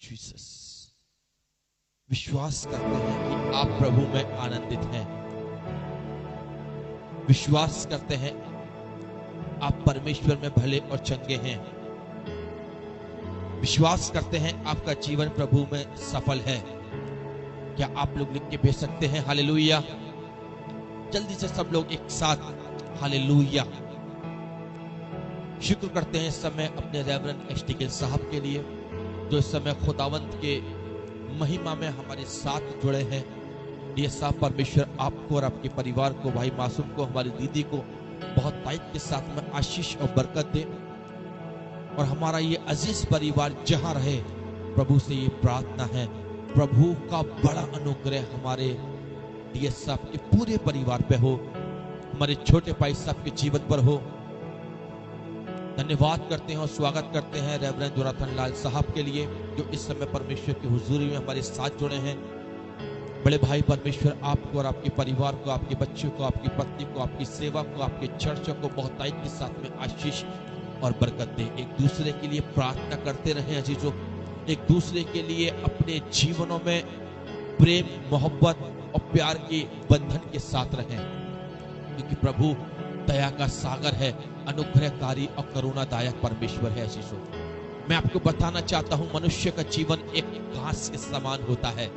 Jesus. विश्वास करते हैं कि आप प्रभु में आनंदित हैं। विश्वास करते हैं आप परमेश्वर में भले और चंगे हैं। विश्वास करते हैं आपका जीवन प्रभु में सफल है। क्या आप लोग लिख के भेज सकते हैं हालेलुया? जल्दी से सब लोग एक साथ हालेलुया। शुक्र करते हैं इस समय अपने रेवरेंड एसटीके साहब के लिए, जो इस समय खुदावंत के महिमा में हमारे साथ जुड़े हैं। ये साहब, परमेश्वर आपको और आपके परिवार को, भाई मासूम को, हमारी दीदी को बहुत ताकत के साथ में आशीष और बरकत दे। और हमारा ये अजीज परिवार जहां रहे, प्रभु से ये प्रार्थना है, प्रभु का बड़ा अनुग्रह हमारे डीएस साहब के पूरे परिवार पे हो, हमारे छोटे भाई साहब के जीवन पर हो। धन्यवाद करते हैं और स्वागत करते हैं रेवरेंड जोनाथन लाल साहब के लिए, जो इस समय परमेश्वर की हुजूरी में हमारे साथ जुड़े हैं। बड़े भाई, परमेश्वर आपको और आपके परिवार को, आपके बच्चों को, आपकी पत्नी को, आपकी सेवा को, आपके चर्चों को बहुत ताकत के साथ में आशीष और बरकत दे। एक दूसरे के लिए प्रार्थना करते रहें अजीजों, एक दूसरे के लिए अपने जीवनों में प्रेम, मोहब्बत और प्यार के बंधन के साथ रहें, क्योंकि प्रभु दया का सागर है, अनुग्रहकारी और करुणादायक परमेश्वर है अजीजों। मैं आपको बताना चाहता हूं, मनुष्य का जीवन एक घास के समान होता है।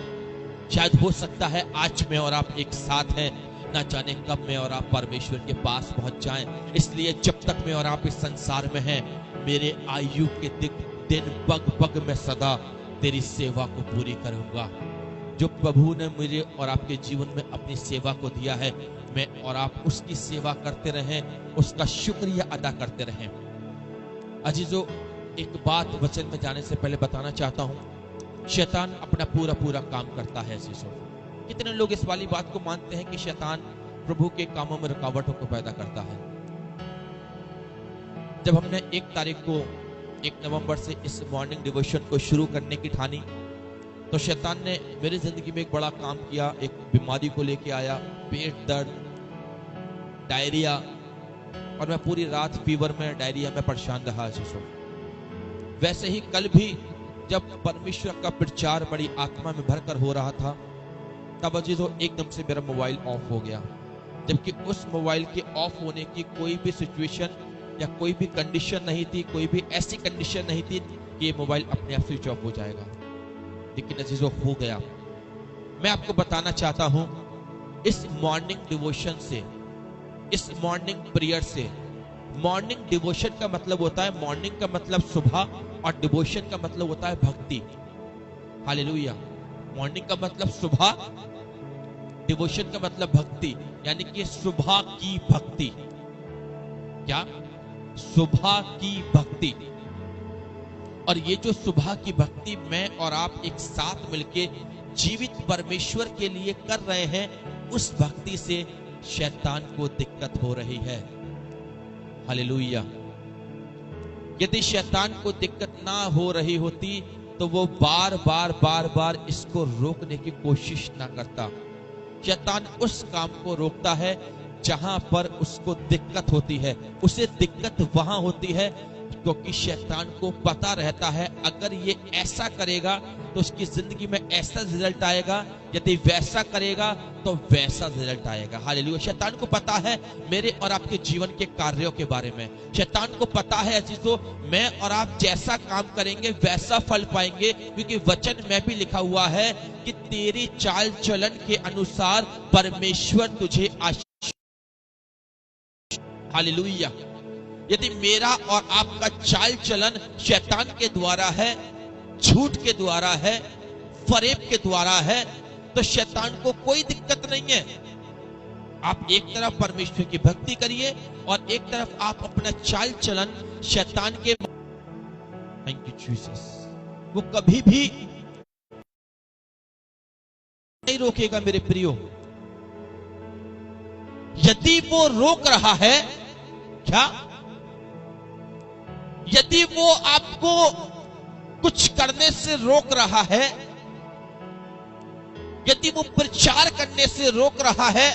शायद हो सकता है आज मैं और आप एक साथ हैं, ना जाने कब मैं और आप परमेश्वर के पास पहुंच जाएं। इसलिए जब तक मैं और आप इस संसार में हैं, मेरे आयु के दिन पग पग में सदा तेरी सेवा को पूरी करूंगा। जो प्रभु ने मुझे और आपके जीवन में अपनी सेवा को दिया है, मैं और आप उसकी सेवा करते रहें, उसका शुक्रिया अदा करते रहें। अजीजों, एक बात वचन में जाने से पहले बताना चाहता हूं, शैतान अपना पूरा काम करता है अजीजों। कितने लोग इस वाली बात को मानते हैं कि शैतान प्रभु के कामों में रुकावटों को पैदा करता है। जब हमने 1 नवंबर से इस मॉर्निंग डिवोशन को शुरू करने की ठानी, तो शैतान ने मेरी जिंदगी में एक बड़ा काम किया। एक बीमारी को लेके आया, पेट दर्द, डायरिया, और मैं पूरी रात फीवर में, डायरिया में परेशान रहा अजीजों। वैसे ही कल भी जब परमेश्वर का प्रचार बड़ी आत्मा में भरकर हो रहा था, तब अजीजों एकदम से मेरा मोबाइल ऑफ हो गया, जबकि उस मोबाइल के ऑफ होने की कोई भी सिचुएशन या कोई भी कंडीशन नहीं थी, कोई भी ऐसी कंडीशन नहीं थी कि ये मोबाइल अपने आप स्विच ऑफ हो जाएगा, लेकिन अजीजों हो गया। मैं आपको बताना चाहता हूं, इस मॉर्निंग डिवोशन से, इस मॉर्निंग प्रेयर से, मॉर्निंग डिवोशन का मतलब होता है, मॉर्निंग का मतलब सुबह और डिवोशन का मतलब होता है भक्ति। हालेलुया। मॉर्निंग का मतलब सुबह, डिवोशन का मतलब भक्ति, यानी कि सुबह की भक्ति। क्या? सुबह की भक्ति। और ये जो सुबह की भक्ति मैं और आप एक साथ मिलके जीवित परमेश्वर के लिए कर रहे हैं, उस भक्ति से शैतान को दिक्कत हो रही है। हालेलुया। यदि शैतान को दिक्कत ना हो रही होती तो वो बार बार इसको रोकने की कोशिश ना करता। शैतान उस काम को रोकता है जहां पर उसको दिक्कत होती है। उसे दिक्कत वहां होती है क्योंकि शैतान को पता रहता है अगर ये ऐसा करेगा तो उसकी जिंदगी में ऐसा रिजल्ट आएगा, यदि वैसा करेगा तो वैसा रिजल्ट आएगा। हालेलुया। शैतान को पता है मेरे और आपके जीवन के कार्यों के बारे में। शैतान को पता है अजीजों, मैं और आप जैसा काम करेंगे वैसा फल पाएंगे, क्योंकि वचन में भी लिखा हुआ है कि तेरी चाल चलन के अनुसार परमेश्वर तुझे आशीष। हालेलुया। यदि मेरा और आपका चाल चलन शैतान के द्वारा है, झूठ के द्वारा है, फरेब के द्वारा है, तो शैतान को कोई दिक्कत नहीं है। आप एक तरफ परमेश्वर की भक्ति करिए और एक तरफ आप अपना चाल चलन शैतान के, थैंक यू जीसस, वो कभी भी नहीं रोकेगा मेरे प्रियो। यदि वो रोक रहा है, क्या? यदि वो आपको कुछ करने से रोक रहा है, यदि वो प्रचार करने से रोक रहा है,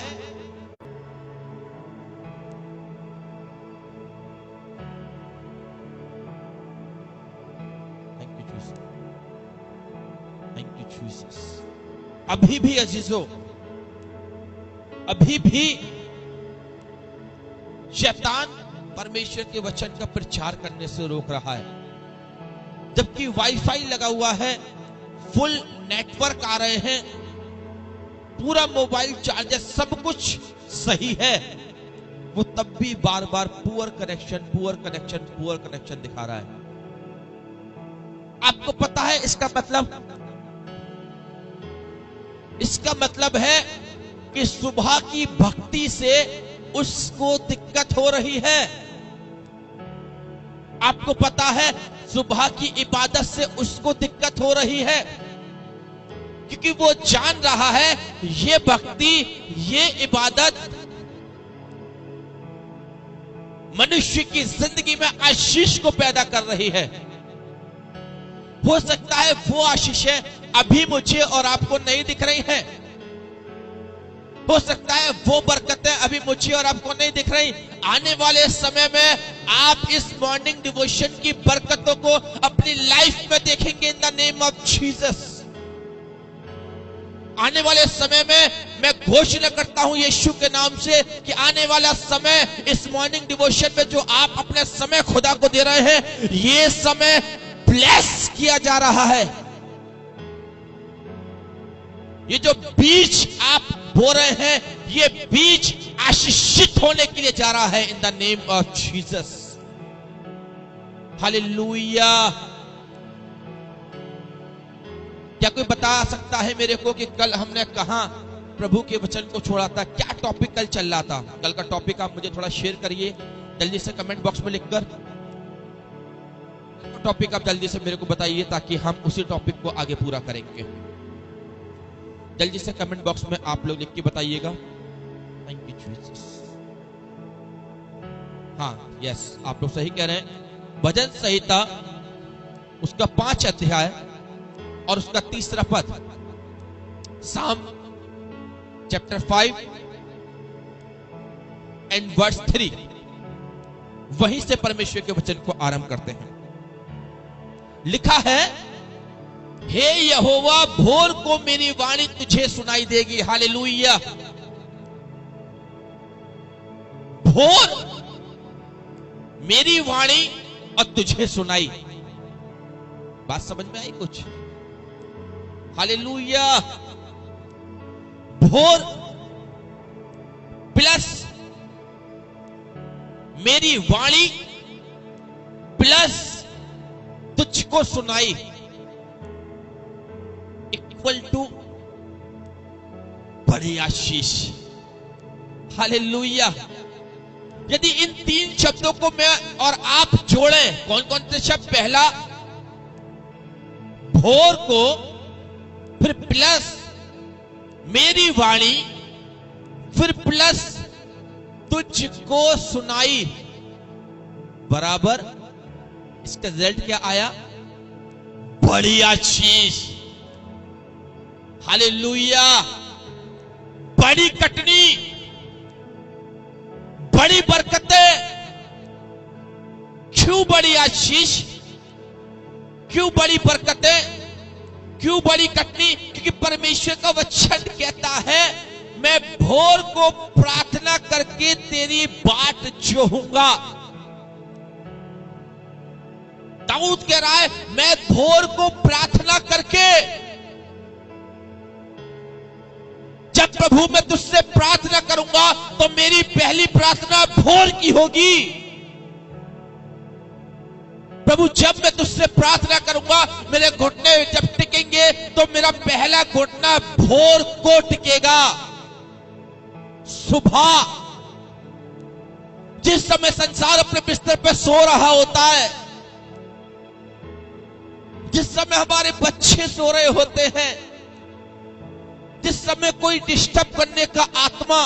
थैंक यू जीसस। अभी भी अजीजों, अभी भी शैतान परमेश्वर के वचन का प्रचार करने से रोक रहा है, जबकि वाईफाई लगा हुआ है, फुल नेटवर्क आ रहे हैं, पूरा मोबाइल चार्जर, सब कुछ सही है, वो तब भी बार बार poor connection, poor connection, poor connection दिखा रहा है। आपको पता है इसका मतलब? इसका मतलब है कि सुबह की भक्ति से उसको दिक्कत हो रही है। आपको पता है सुबह की इबादत से उसको दिक्कत हो रही है, क्योंकि वो जान रहा है ये भक्ति, ये इबादत मनुष्य की जिंदगी में आशीष को पैदा कर रही है। हो सकता है वो आशीषें अभी मुझे और आपको नहीं दिख रही हैं, हो सकता है वो बरकतें अभी मुझे और आपको नहीं दिख रही। आने वाले समय में आप इस मॉर्निंग डिवोशन की बरकतों को अपनी लाइफ में देखेंगे in the name of Jesus. आने वाले समय में मैं घोषणा करता हूं यीशु के नाम से कि आने वाला समय, इस मॉर्निंग डिवोशन में जो आप अपने समय खुदा को दे रहे हैं, ये समय ब्लेस किया जा रहा है। ये जो बीज आप बो रहे हैं, ये बीज आशीषित होने के लिए जा रहा है in the name of Jesus. Hallelujah. क्या कोई बता सकता है मेरे को कि कल हमने कहां प्रभु के वचन को छोड़ा था? क्या टॉपिक कल चल रहा था? कल का टॉपिक आप मुझे थोड़ा शेयर करिए जल्दी से कमेंट बॉक्स में लिखकर। टॉपिक आप जल्दी से मेरे को बताइए ताकि हम उसी टॉपिक को आगे पूरा करेंगे। जल्दी से कमेंट बॉक्स में आप लोग लिख के बताइएगा। Thank you Jesus. हाँ, यस, आप लोग सही कह रहे हैं। भजन संहिता उसका 5 अध्याय और उसका 3 पद, साम चैप्टर 5 एंड वर्स 3, वहीं से परमेश्वर के वचन को आरंभ करते हैं। लिखा है, हे यहोवा, भोर को मेरी वाणी तुझे सुनाई देगी। हालेलुया। भोर मेरी वाणी और तुझे सुनाई। बात समझ में आई कुछ? हालेलुया। भोर प्लस मेरी वाणी प्लस तुझको सुनाई इक्वल टू बड़ी आशीष। हालेलुया। यदि इन 3 शब्दों को मैं और आप जोड़ें, कौन कौन से शब्द? पहला भोर को, फिर प्लस मेरी वाणी, फिर प्लस तुझको सुनाई, बराबर इसका रिजल्ट क्या आया? बड़ी आशीष। हालेलुया। बड़ी कटनी, बड़ी बरकतें। क्यों बड़ी आशीष? क्यों बड़ी बरकतें? क्यों बड़ी कटनी? क्योंकि परमेश्वर का वचन कहता है, मैं भोर को प्रार्थना करके तेरी बाट जोहूंगा। दाऊद कह रहा है, मैं भोर को प्रार्थना करके, जब प्रभु मैं तुझसे प्रार्थना करूंगा तो मेरी पहली प्रार्थना भोर की होगी। प्रभु, जब मैं तुझसे प्रार्थना करूंगा, मेरे घुटने जब टिकेंगे तो मेरा पहला घुटना भोर को टिकेगा। सुबह जिस समय संसार अपने बिस्तर पे सो रहा होता है, जिस समय हमारे बच्चे सो रहे होते हैं, जिस समय कोई डिस्टर्ब करने का आत्मा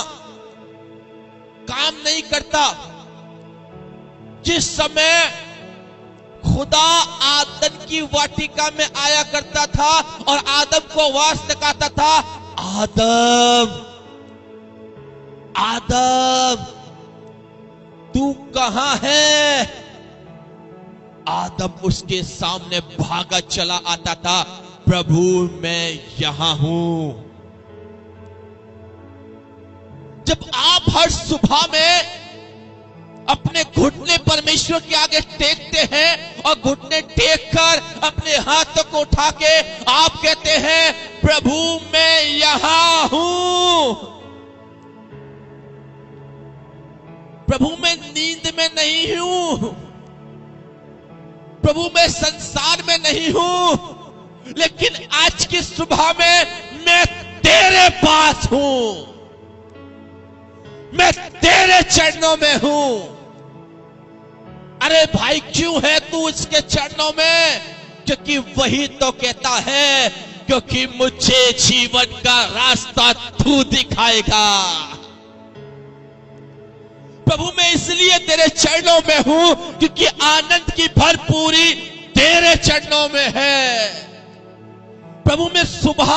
काम नहीं करता, जिस समय खुदा आदम की वाटिका में आया करता था और आदम को आवाज लगाता था, आदम आदम तू कहां है? आदम उसके सामने भागा चला आता था। प्रभु मैं यहां हूं। जब आप हर सुबह में अपने घुटने परमेश्वर के आगे टेकते हैं और घुटने टेक कर अपने हाथों को उठा के आप कहते हैं प्रभु मैं यहां हूं। प्रभु मैं नींद में नहीं हूं, प्रभु मैं संसार में नहीं हूं, लेकिन आज की सुबह में मैं तेरे पास हूं, मैं तेरे चरणों में हूं। अरे भाई क्यों है तू इसके चरणों में? क्योंकि वही तो कहता है क्योंकि मुझे जीवन का रास्ता तू दिखाएगा। प्रभु मैं इसलिए तेरे चरणों में हूं क्योंकि आनंद की भरपूरी तेरे चरणों में है। प्रभु मैं सुबह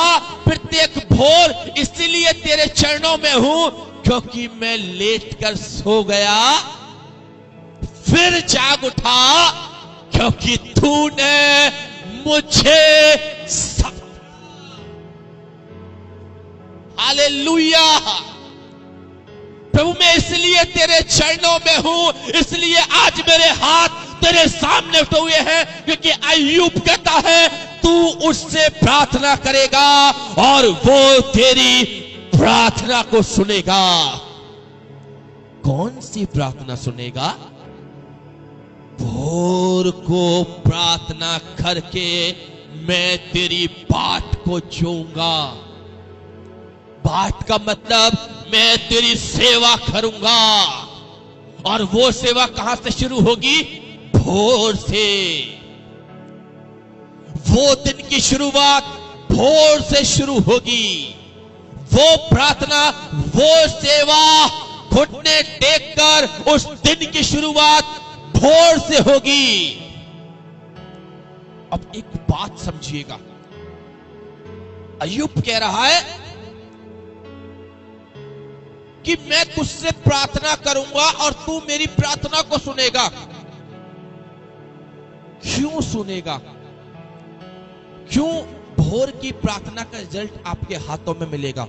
प्रत्येक भोर इसलिए तेरे चरणों में हूं क्योंकि मैं लेट कर सो गया फिर जाग उठा क्योंकि तूने मुझे हालेलुया। प्रभु मैं इसलिए तेरे चरणों में हूं, इसलिए आज मेरे हाथ तेरे सामने उठे हुए हैं क्योंकि अय्यूब कहता है तू उससे प्रार्थना करेगा और वो तेरी प्रार्थना को सुनेगा। कौन सी प्रार्थना सुनेगा? भोर को प्रार्थना करके मैं तेरी बाट को जोऊंगा। बाट का मतलब मैं तेरी सेवा करूंगा, और वो सेवा कहां से शुरू होगी? भोर से। वो दिन की शुरुआत भोर से शुरू होगी। वो प्रार्थना, वो सेवा घुटने टेक कर उस दिन की शुरुआत भोर से होगी। अब एक बात समझिएगा, अय्यूब कह रहा है कि मैं तुझसे प्रार्थना करूंगा और तू मेरी प्रार्थना को सुनेगा। क्यों सुनेगा? क्यों भोर की प्रार्थना का रिजल्ट आपके हाथों में मिलेगा?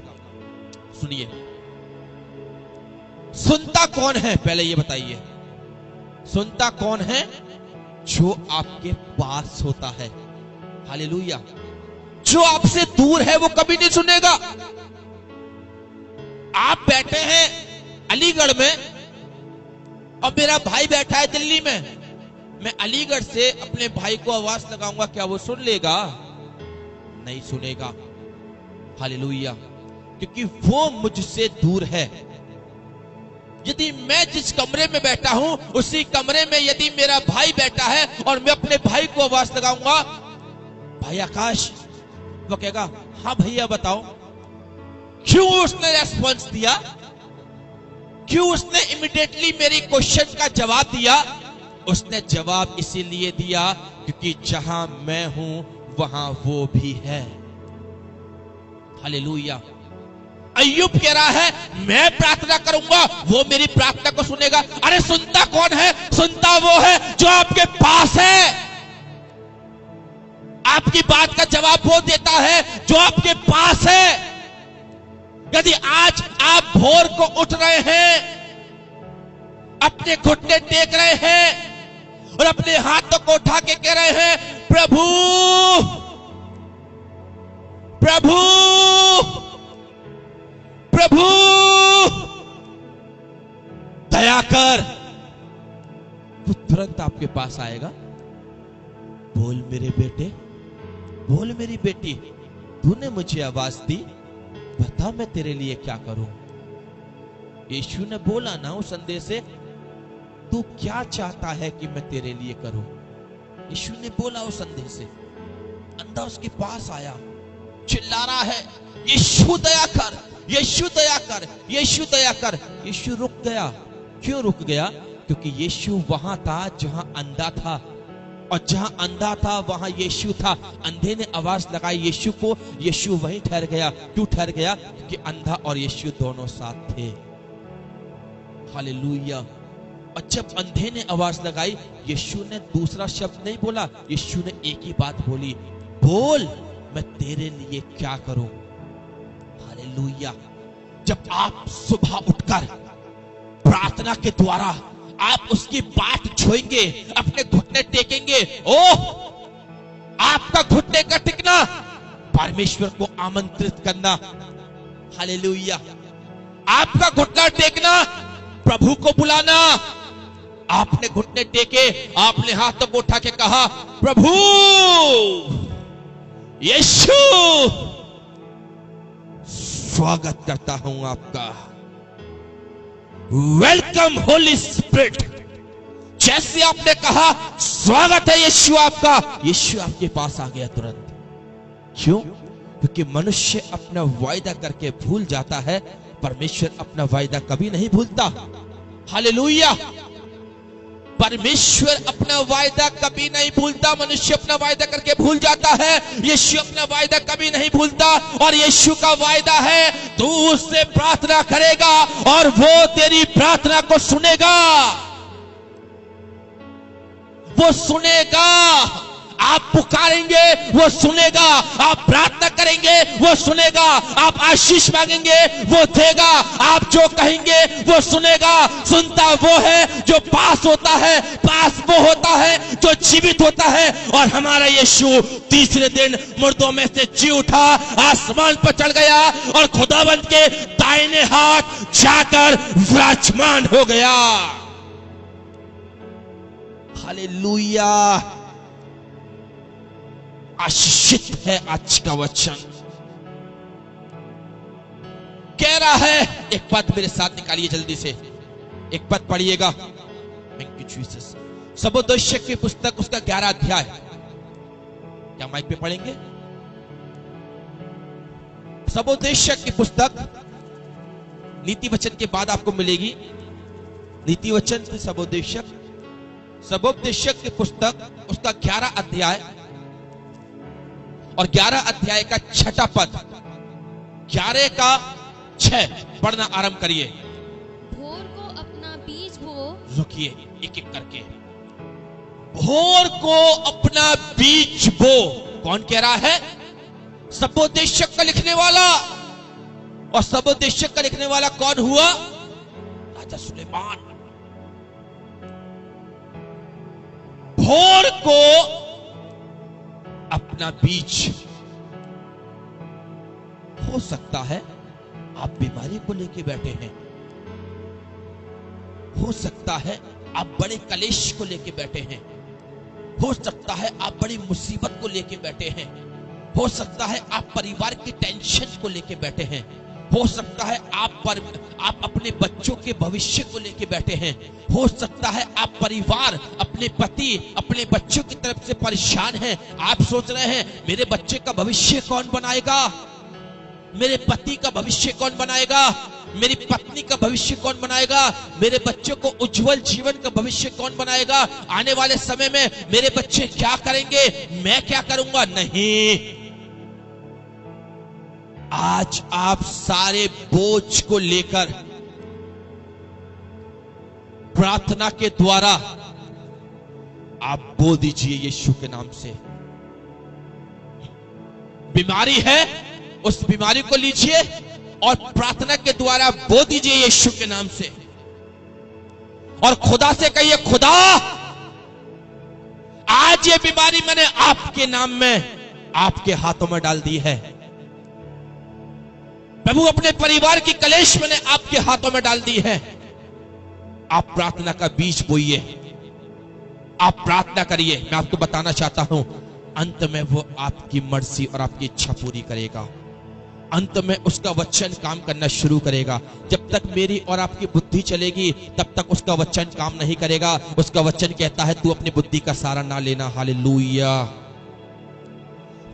सुनिए, सुनता कौन है पहले ये बताइए। सुनता कौन है? जो आपके पास होता है। हालेलुया। जो आपसे दूर है वो कभी नहीं सुनेगा। आप बैठे हैं अलीगढ़ में और मेरा भाई बैठा है दिल्ली में। मैं अलीगढ़ से अपने भाई को आवाज लगाऊंगा, क्या वो सुन लेगा? नहीं सुनेगा। हालेलुया। क्योंकि वो मुझसे दूर है। यदि मैं जिस कमरे में बैठा हूं उसी कमरे में यदि मेरा भाई बैठा है और मैं अपने भाई को आवाज लगाऊंगा, भाई आकाश, वो कहेगा हाँ भैया बताओ। क्यों उसने रेस्पॉन्स दिया? क्यों उसने इमीडिएटली मेरी क्वेश्चन का जवाब दिया? उसने जवाब इसीलिए दिया क्योंकि जहां मैं हूं वहां वो भी है। हालेलुया। अय्यूब कह रहा है मैं प्रार्थना करूंगा वो मेरी प्रार्थना को सुनेगा। अरे सुनता कौन है? सुनता वो है जो आपके पास है। आपकी बात का जवाब वो देता है जो आपके पास है। यदि आज आप भोर को उठ रहे हैं, अपने घुटने टेक रहे हैं और अपने हाथों को उठा के कह रहे हैं प्रभु प्रभु प्रभु दया कर, वो तुरंत आपके पास आएगा। बोल मेरे बेटे, बोल मेरी बेटी, तूने मुझे आवाज दी, बता मैं तेरे लिए क्या करूं। यीशु ने बोला ना उस अंधे से, तू क्या चाहता है कि मैं तेरे लिए करूं? यीशु ने बोला उस अंधे से। अंधा उसके पास आया, चिल्ला रहा है यीशु दया कर, यीशु दया कर, यीशु दया कर। यीशु रुक गया। क्यों रुक गया? क्योंकि यीशु वहां था जहां अंधा था, और जहां अंधा था वहां यीशु था। अंधे ने आवाज लगाई यीशु को, यीशु वहीं ठहर गया। क्यों ठहर गया? क्योंकि अंधा और यीशु दोनों साथ थे। हालेलुया। और जब अंधे ने आवाज लगाई, यीशु ने दूसरा शब्द नहीं बोला, यीशु ने एक ही बात बोली, बोल मैं तेरे लिए क्या करूं। हालेलुया। जब आप सुबह उठकर प्रार्थना के द्वारा आप उसकी बात छुएंगे, अपने घुटने टेकेंगे, ओह, आपका घुटने का टिकना परमेश्वर को आमंत्रित करना। हालेलुया। आपका घुटना टेकना, प्रभु को बुलाना। आपने घुटने टेके, आपने हाथों को उठा के कहा, प्रभु यीशु, स्वागत करता हूं आपका। Welcome Holi spirit. जैसे आपने कहा स्वागत है यीशु आपका, यीशु आपके पास आ गया तुरंत। क्यों? क्योंकि मनुष्य अपना वायदा करके भूल जाता है, परमेश्वर अपना वायदा कभी नहीं भूलता। हालेलुया। परमेश्वर अपना वायदा कभी नहीं भूलता। मनुष्य अपना वायदा करके भूल जाता है, यीशु अपना वायदा कभी नहीं भूलता। और यीशु का वायदा है, तू उससे प्रार्थना करेगा और वो तेरी प्रार्थना को सुनेगा। वो सुनेगा। आप पुकारेंगे, वो सुनेगा। आप प्रार्थना करेंगे, वो सुनेगा। आप आशीष मांगेंगे, वो देगा। आप जो कहेंगे वो सुनेगा। सुनता वो है जो पास होता है, पास वो होता है जो जीवित होता है। और हमारा यीशु तीसरे दिन मुर्दों में से जी उठा, आसमान पर चढ़ गया और खुदावंत के दाहिने हाथ जाकर विराजमान हो गया। हालेलुया। आशीषित है आज का वचन। कह रहा है, एक पद मेरे साथ निकालिए जल्दी से, एक पद पढ़िएगा। Thank you Jesus. सबोपदेश की पुस्तक उसका 11 अध्याय। क्या माइक पे पढ़ेंगे? सबोपदेश की पुस्तक नीति वचन के बाद आपको मिलेगी। नीति वचन से सबोपदेशक, सबोपदेशक की पुस्तक उसका 11 अध्याय और 11 अध्याय का 6 पद, 11 का 6 पढ़ना आरंभ करिए। भोर को अपना बीज बो। रुकिए, एक एक करके। भोर को अपना बीज बो। कौन कह रहा है? सबोपदेशक का लिखने वाला। और सबोपदेशक का लिखने वाला कौन हुआ? राजा सुलेमान। भोर को अपना बीज। हो सकता है आप बीमारी को लेके बैठे हैं, हो सकता है आप बड़े कलेश को लेके बैठे हैं, हो सकता है आप बड़ी मुसीबत को लेके बैठे हैं, हो सकता है आप परिवार की टेंशन को लेके बैठे हैं, हो सकता है आप अपने बच्चों के भविष्य को लेके बैठे हैं, हो सकता है आप परिवार, अपने पति, अपने बच्चों की तरफ से परेशान हैं। आप सोच रहे हैं मेरे बच्चे का भविष्य कौन बनाएगा, मेरे पति का भविष्य कौन बनाएगा, मेरी पत्नी का भविष्य कौन बनाएगा, मेरे बच्चों को उज्जवल जीवन का भविष्य कौन बनाएगा, आने वाले समय में मेरे बच्चे क्या करेंगे, मैं क्या करूंगा। नहीं, आज आप सारे बोझ को लेकर प्रार्थना के द्वारा आप बो दीजिए यीशु के नाम से। बीमारी है, उस बीमारी को लीजिए और प्रार्थना के द्वारा बो दीजिए यीशु के नाम से। और खुदा से कहिए, खुदा आज ये बीमारी मैंने आपके नाम में, आपके हाथों में डाल दी है। प्रभु अपने परिवार की कलेश मैंने आपके हाथों में डाल दी है। आप प्रार्थना का बीज बोइए, आप प्रार्थना करिए। मैं आपको बताना चाहता हूं, अंत में वो आपकी मर्जी और आपकी इच्छा पूरी करेगा। अंत में उसका वचन काम करना शुरू करेगा। जब तक मेरी और आपकी बुद्धि चलेगी तब तक उसका वचन काम नहीं करेगा। उसका वचन कहता है तू अपनी बुद्धि का सहारा ना लेना। हालेलुया।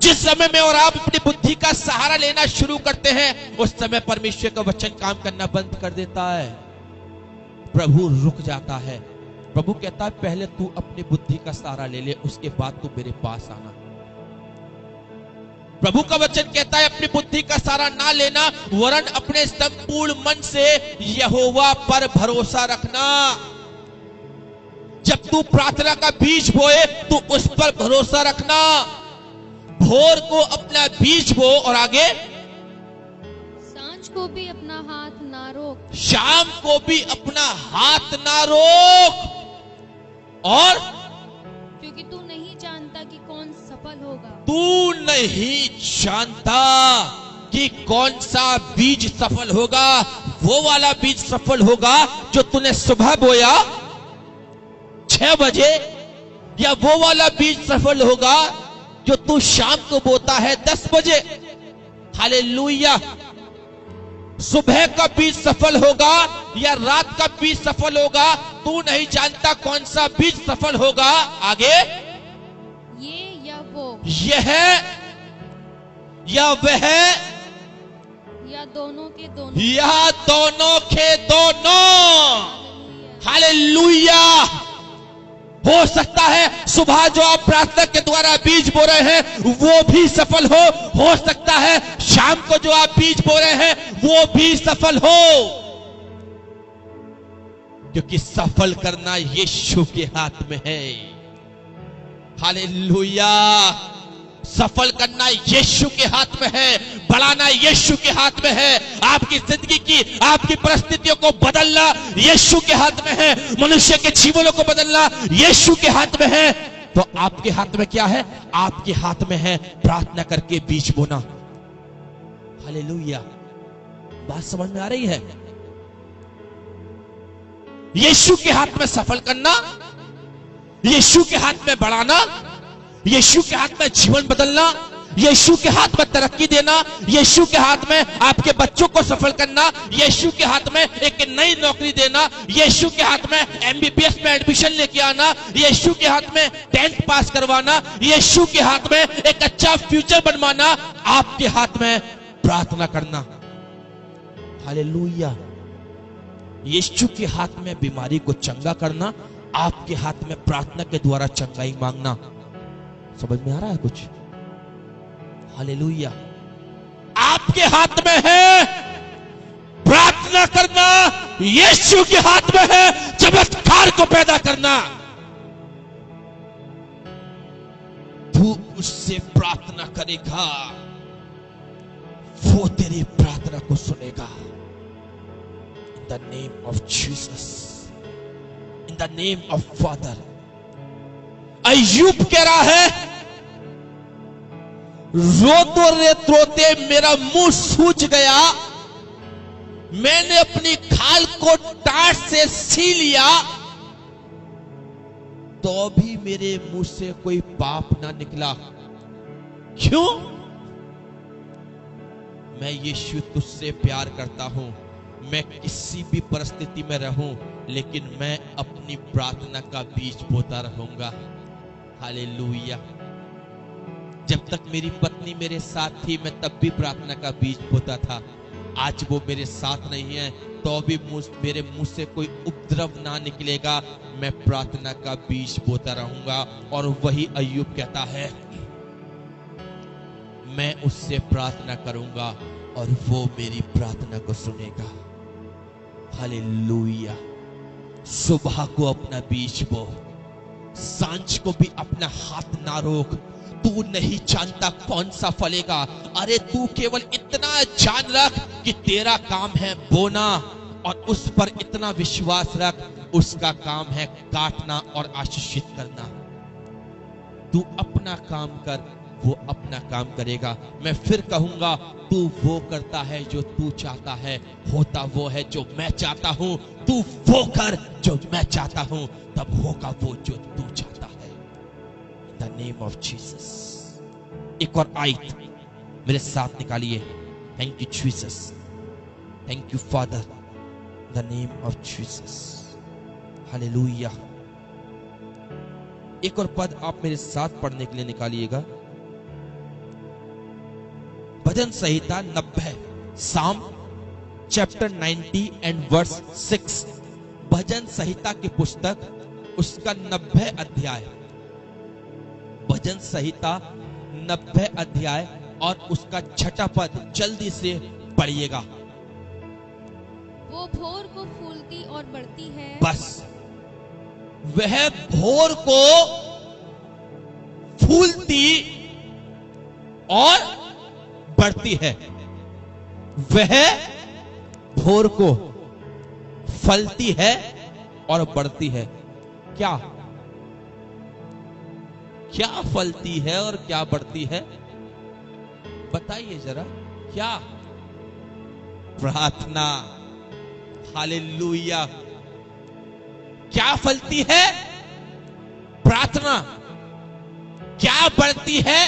जिस समय में और आप अपनी बुद्धि का सहारा लेना शुरू करते हैं, उस समय परमेश्वर का वचन काम करना बंद कर देता है। प्रभु रुक जाता है। प्रभु कहता है पहले तू अपनी बुद्धि का सहारा ले ले, उसके बाद तू मेरे पास आना। प्रभु का वचन कहता है अपनी बुद्धि का सहारा ना लेना, वरन अपने संपूर्ण मन से यहोवा पर भरोसा रखना। जब तू प्रार्थना का बीज बोए तो उस पर भरोसा रखना। भोर को अपना बीज बो और आगे सांझ को भी अपना हाथ ना रोक, शाम को भी अपना हाथ ना रोक, और क्योंकि तू नहीं जानता कि कौन सफल होगा। तू नहीं जानता कि कौन सा बीज सफल होगा। वो वाला बीज सफल होगा जो तूने सुबह बोया 6 बजे, या वो वाला बीज सफल होगा जो तू शाम को बोता है 10 बजे। हालेलुया। सुबह का बीज सफल होगा या रात का बीज सफल होगा, तू नहीं जानता कौन सा बीज सफल होगा। आगे, ये या वो, यह या वह, या दोनों के दोनों, या दोनों के दोनों। हालेलुया। हो सकता है सुबह जो आप प्रार्थना के द्वारा बीज बो रहे हैं वो भी सफल हो सकता है शाम को जो आप बीज बो रहे हैं वो भी सफल हो, क्योंकि सफल करना यीशु के हाथ में है। हालेलुया। सफल करना यीशु के हाथ में है, बढ़ाना यीशु के हाथ में है, आपकी जिंदगी की, आपकी परिस्थितियों को बदलना यीशु के हाथ में है, मनुष्य के जीवनों को बदलना यीशु के हाथ में है। तो आपके हाथ में क्या है? आपके हाथ में है प्रार्थना करके बीज बोना। हालेलुया। बात समझ में आ रही है? यीशु के हाथ में सफल करना, यीशु के हाथ में बढ़ाना, यीशु के हाथ में जीवन बदलना, यीशु के हाथ में तरक्की देना, यीशु के हाथ में आपके बच्चों को सफल करना, यीशु के हाथ में एक नई नौकरी देना, यीशु के हाथ में एमबीबीएस में एडमिशन लेके आना, यीशु के हाथ में 10th पास करवाना, यीशु के हाथ में एक अच्छा फ्यूचर बनवाना, आपके हाथ में प्रार्थना करना। हालेलुया। यीशु के हाथ में बीमारी को चंगा करना, आपके हाथ में प्रार्थना के द्वारा चंगाई मांगना। समझ में आ रहा है कुछ? हालेलुया। आपके हाथ में है प्रार्थना करना, यीशु के हाथ में है चमत्कार को पैदा करना। तू उससे प्रार्थना करेगा, वो तेरी प्रार्थना को सुनेगा। In the name of Jesus, in the name of Father। अय्यूब कह रहा है, रोते रोते मेरा मुंह सूज गया, मैंने अपनी खाल को टाट से सी लिया, तो भी मेरे मुंह से कोई पाप ना निकला। क्यों? मैं यीशु तुझसे प्यार करता हूं, मैं किसी भी परिस्थिति में रहूं, लेकिन मैं अपनी प्रार्थना का बीज बोता रहूंगा। हालेलुया। जब तक मेरी पत्नी मेरे साथ थी मैं तब भी प्रार्थना का बीज बोता था। आज वो मेरे साथ नहीं है तो भी मेरे मुंह से कोई उपद्रव ना निकलेगा, मैं प्रार्थना का बीज बोता रहूंगा। और वही अय्यूब कहता है, मैं उससे प्रार्थना करूंगा और वो मेरी प्रार्थना को सुनेगा। हालेलुया। सुबह को अपना बीज बो, सांझ को भी अपना हाथ ना रोक। तू नहीं जानता कौन सा फलेगा। अरे तू केवल इतना जान रख कि तेरा काम है बोना, और उस पर इतना विश्वास रख, उसका काम है काटना और आशीषित करना। तू अपना काम कर, वो अपना काम करेगा। मैं फिर कहूंगा, तू वो करता है जो तू चाहता है, होता वो है जो मैं चाहता हूं। तू वो कर जो मैं चाहता हूं, तब होगा वो जो तू चाहता है। In the name of Jesus। एक और आयत मेरे साथ निकालिए। Thank you Jesus, thank you father, the name of Jesus. Hallelujah. एक और पद आप मेरे साथ पढ़ने के लिए निकालिएगा। भजन संहिता 90, साम चैप्टर 90 एंड वर्स 6। भजन संहिता की पुस्तक, उसका 90 अध्याय। भजन संहिता 90 अध्याय और उसका 6ठा पद जल्दी से पढ़िएगा। वो भोर को फूलती और बढ़ती है। बस, वह भोर को फूलती और बढ़ती है। वह भोर को फलती है और बढ़ती है। क्या क्या फलती है और क्या बढ़ती है? बताइए जरा। क्या? प्रार्थना। हालेलुया। क्या फलती है? प्रार्थना। क्या बढ़ती है?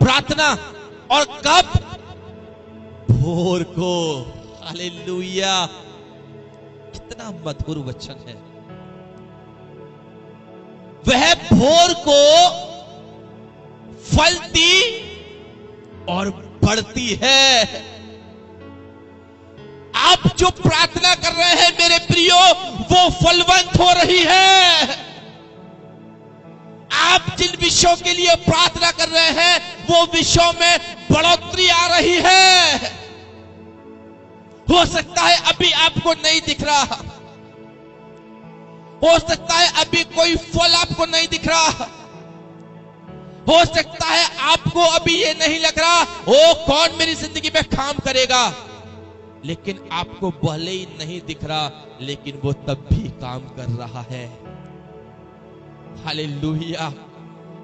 प्रार्थना। और कब? भोर को। हालेलुया। कितना मधुर वचन है। वह भोर को फलती और बढ़ती है। आप जो प्रार्थना कर रहे हैं मेरे प्रियो, वो फलवंत हो रही है। आप जिन विषयों के लिए प्रार्थना कर रहे हैं, वो विषयों में बढ़ोतरी आ रही है। हो सकता है अभी आपको नहीं दिख रहा, हो सकता है अभी कोई फल आपको नहीं दिख रहा, हो सकता है आपको अभी ये नहीं लग रहा ओ कौन मेरी जिंदगी में काम करेगा, लेकिन आपको भले ही नहीं दिख रहा, लेकिन वो तब भी काम कर रहा है। हालेलुया।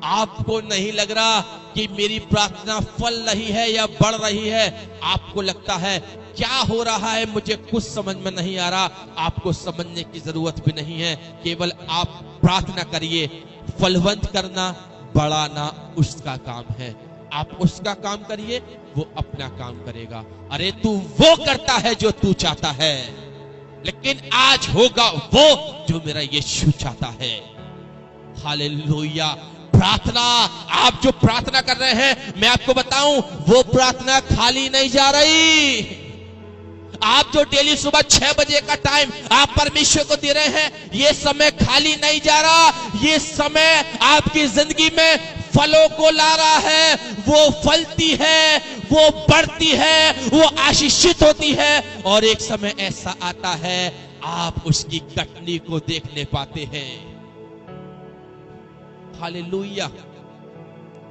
आपको नहीं लग रहा कि मेरी प्रार्थना फल रही है या बढ़ रही है। आपको लगता है क्या हो रहा है, मुझे कुछ समझ में नहीं आ रहा। आपको समझने की जरूरत भी नहीं है, केवल आप प्रार्थना करिए। फलवंत करना, बढ़ाना उसका काम है। आप उसका काम करिए, वो अपना काम करेगा। अरे तू वो करता है जो तू चाहता है, लेकिन आज होगा वो जो मेरा यीशु चाहता है। हालेलुया। प्रार्थना, आप जो प्रार्थना कर रहे हैं, मैं आपको बताऊं, वो प्रार्थना खाली नहीं जा रही। आप जो डेली सुबह 6 बजे का टाइम आप परमेश्वर को दे रहे हैं, ये समय खाली नहीं जा रहा। ये समय आपकी जिंदगी में फलों को ला रहा है। वो फलती है, वो बढ़ती है, वो आशीषित होती है, और एक समय ऐसा आता है आप उसकी कटनी को देखने पाते हैं। हालेलुया।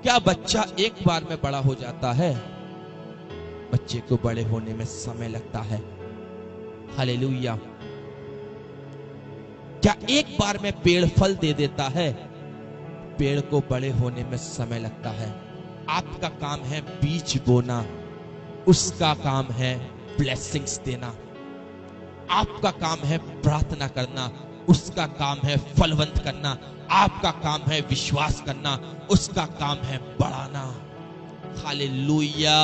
क्या बच्चा एक बार में बड़ा हो जाता है? बच्चे को बड़े होने में समय लगता है। हालेलुया। क्या एक बार में पेड़ फल दे देता है? पेड़ को बड़े होने में समय लगता है। आपका काम है बीज बोना, उसका काम है ब्लेसिंग्स देना। आपका काम है प्रार्थना करना, उसका काम है फलवंत करना। आपका काम है विश्वास करना, उसका काम है बढ़ाना। हालेलुया।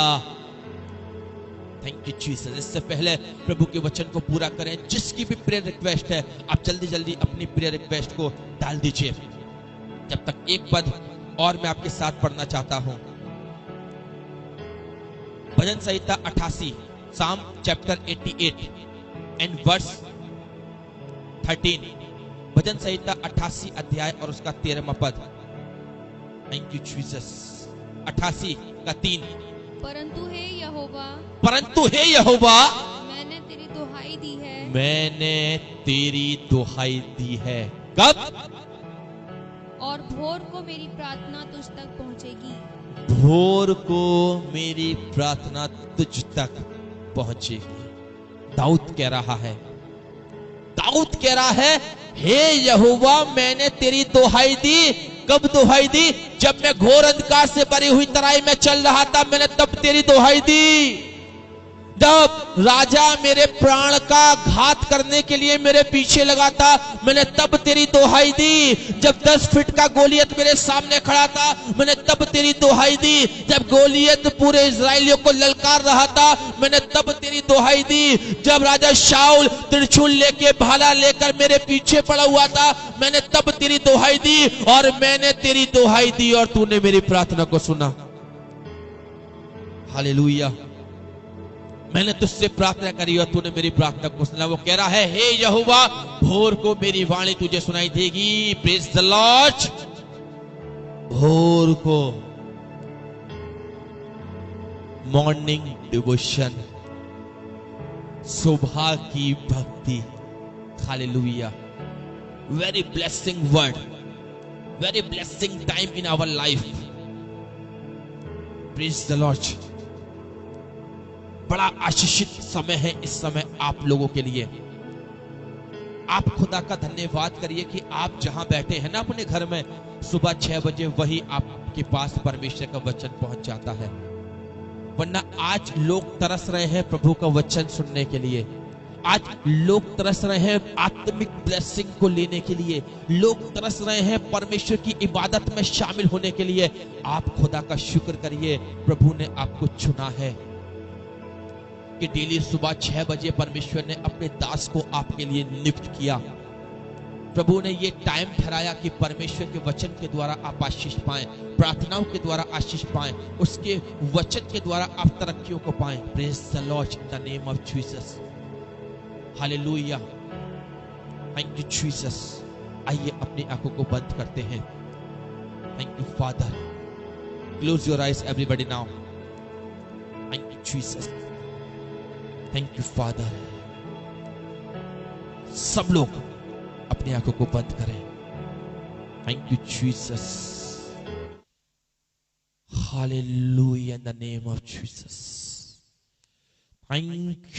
Thank you Jesus. इससे पहले प्रभु के वचन को पूरा करें, जिसकी भी प्रेयर रिक्वेस्ट है आप जल्दी जल्दी अपनी प्रेयर रिक्वेस्ट को डाल दीजिए। जब तक एक पद और मैं आपके साथ पढ़ना चाहता हूं। भजन संहिता 88, साम चैप्टर 88 एंड वर्स 13। भजन संहिता 88 अध्याय और उसका 13वां पद। Thank you Jesus. 88 का 3। परंतु हे यहोवा, परंतु हे यहोवा, मैंने तेरी दुहाई दी है, मैंने तेरी दुहाई दी है। कब? और भोर को मेरी प्रार्थना तुझ तक पहुंचेगी। भोर को मेरी प्रार्थना तुझ तक पहुंचेगी। दाऊद कह रहा है, दाऊद कह रहा है, हे यहोवा मैंने तेरी दुहाई दी। कब दुहाई दी? जब मैं घोर अंधकार से भरी हुई तराई में चल रहा था, मैंने तब तेरी दुहाई दी। जब राजा मेरे प्राण का घात करने के लिए मेरे पीछे लगा था, मैंने तब तेरी दुहाई दी। जब 10 फीट का गोलियत मेरे सामने खड़ा था, मैंने तब तेरी दुहाई दी। जब गोलियत पूरे इजराइलियों को ललकार रहा था, मैंने तब तेरी दुहाई दी। जब राजा शाऊल त्रिशूल लेके भाला लेकर मेरे पीछे पड़ा हुआ था, मैंने तब तेरी दुहाई दी। और मैंने तेरी दुहाई दी और तूने मेरी प्रार्थना को सुना। हालेलुया। मैंने तुझसे प्रार्थना करी और तूने मेरी प्रार्थना को सुना। वो कह रहा है, हे यहोवा भोर को मेरी वाणी तुझे सुनाई देगी। Praise the lord. भोर को मॉर्निंग डिवोशन, सुबह की भक्ति। Hallelujah. Very blessing word, very blessing time in our life. Praise the lord. बड़ा आशीषित समय है इस समय आप लोगों के लिए। आप खुदा का धन्यवाद करिए कि आप जहां बैठे हैं ना अपने घर में, सुबह 6 बजे वही आपके पास परमेश्वर का वचन पहुंच जाता है। वरना आज लोग तरस रहे हैं प्रभु का वचन सुनने के लिए। आज लोग तरस रहे हैं आत्मिक ब्लेसिंग को लेने के लिए। लोग तरस रहे हैं परमेश्वर की इबादत में शामिल होने के लिए। आप खुदा का शुक्र करिए, प्रभु ने आपको चुना है कि डेली सुबह 6 बजे परमेश्वर ने अपने दास को आपके लिए नियुक्त किया। प्रभु ने ये टाइम ठहराया कि परमेश्वर के वचन के द्वारा आप आशीष पाएं, प्रार्थनाओं के द्वारा आशीष पाएं, उसके वचन के द्वारा आप तरक्कियों को पाएं। Praise the Lord in the name of Jesus. Hallelujah, thank you Jesus. आइए अपनी आंखों को बंद करते हैं। Thank you father. Close your eyes everybody now. Thank you Jesus, thank you father. सब लोग अपनी आंखों को बंद करें। Thank you Jesus. Hallelujah in the name of Jesus. Thank